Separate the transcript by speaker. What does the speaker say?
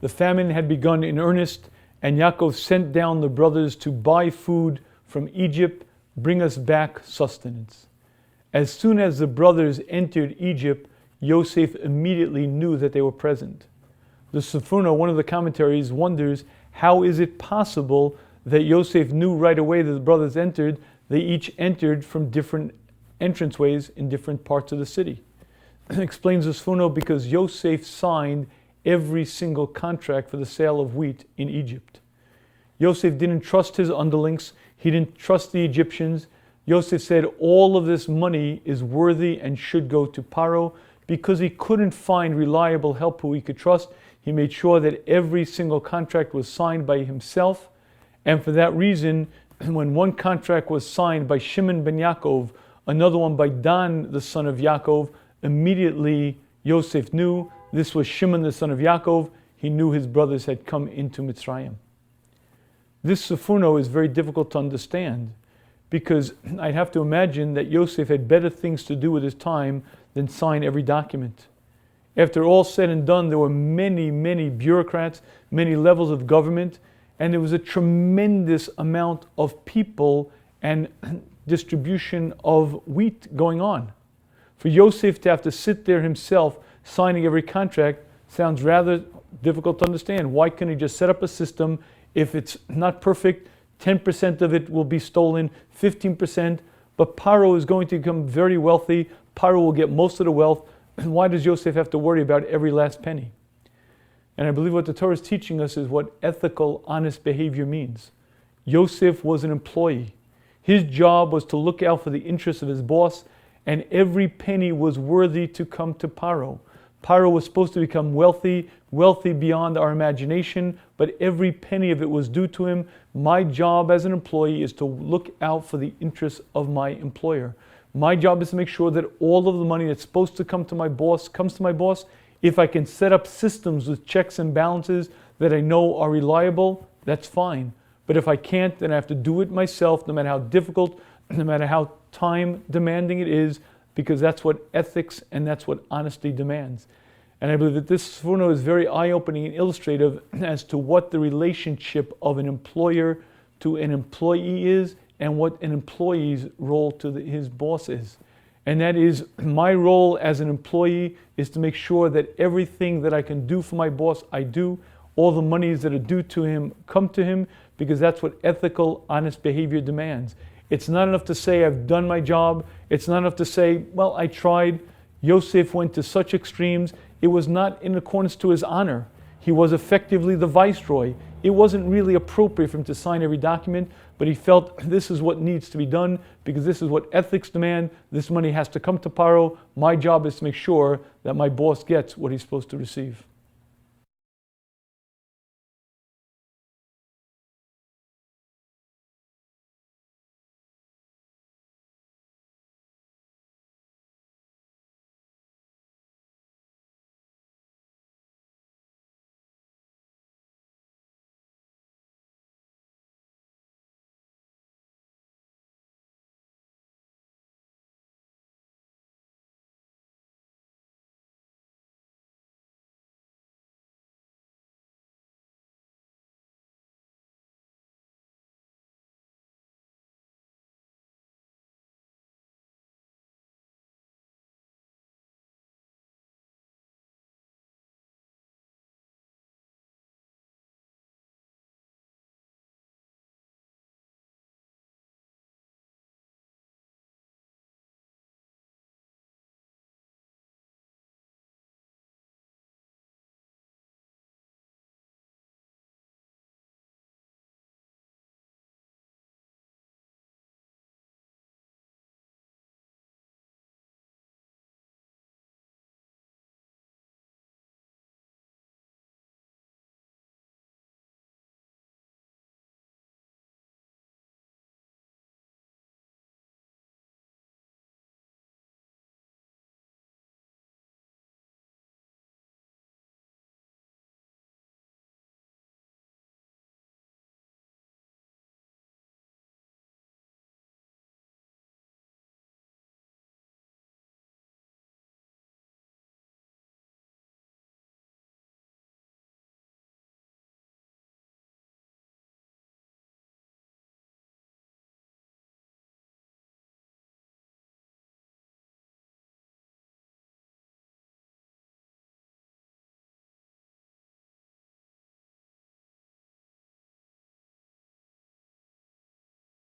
Speaker 1: The famine had begun in earnest, and Yaakov sent down the brothers to buy food from Egypt, bring us back sustenance. As soon as the brothers entered Egypt, Yosef immediately knew that they were present. The Sifuna, one of the commentaries, wonders, how is it possible that Yosef knew right away that the brothers entered? They each entered from different entranceways in different parts of the city. Explains the Sifuna, because Yosef signed every single contract for the sale of wheat in Egypt. Yosef didn't trust his underlings. He didn't trust the Egyptians. Yosef said all of this money is worthy and should go to Paro. Because he couldn't find reliable help who he could trust, he made sure that every single contract was signed by himself. And for that reason, when one contract was signed by Shimon ben Yaakov, another one by Dan, the son of Yaakov, immediately Yosef knew this was Shimon, the son of Yaakov. He knew his brothers had come into Mitzrayim. This Sifuno is very difficult to understand, because I'd have to imagine that Yosef had better things to do with his time than sign every document. After all said and done, there were many, many bureaucrats, many levels of government, and there was a tremendous amount of people and distribution of wheat going on. For Yosef to have to sit there himself signing every contract sounds rather difficult to understand. Why couldn't he just set up a system? If it's not perfect, 10% of it will be stolen, 15%, but Paro is going to become very wealthy. Paro will get most of the wealth. Why does Yosef have to worry about every last penny? And I believe what the Torah is teaching us is what ethical, honest behavior means. Yosef was an employee. His job was to look out for the interests of his boss, and every penny was worthy to come to Paro. Paro was supposed to become wealthy, wealthy beyond our imagination, but every penny of it was due to him. My job as an employee is to look out for the interests of my employer. My job is to make sure that all of the money that's supposed to come to my boss comes to my boss. If I can set up systems with checks and balances that I know are reliable, that's fine. But if I can't, then I have to do it myself, no matter how difficult, no matter how time demanding it is, because that's what ethics and that's what honesty demands. And I believe that this Sforno is very eye-opening and illustrative as to what the relationship of an employer to an employee is, and what an employee's role to his boss is. And that is, my role as an employee is to make sure that everything that I can do for my boss, I do. All the monies that are due to him come to him, because that's what ethical, honest behavior demands. It's not enough to say I've done my job. It's not enough to say, well, I tried. Yosef went to such extremes. It was not in accordance to his honor. He was effectively the viceroy. It wasn't really appropriate for him to sign every document, but he felt this is what needs to be done, because this is what ethics demand. This money has to come to Paro. My job is to make sure that my boss gets what he's supposed to receive.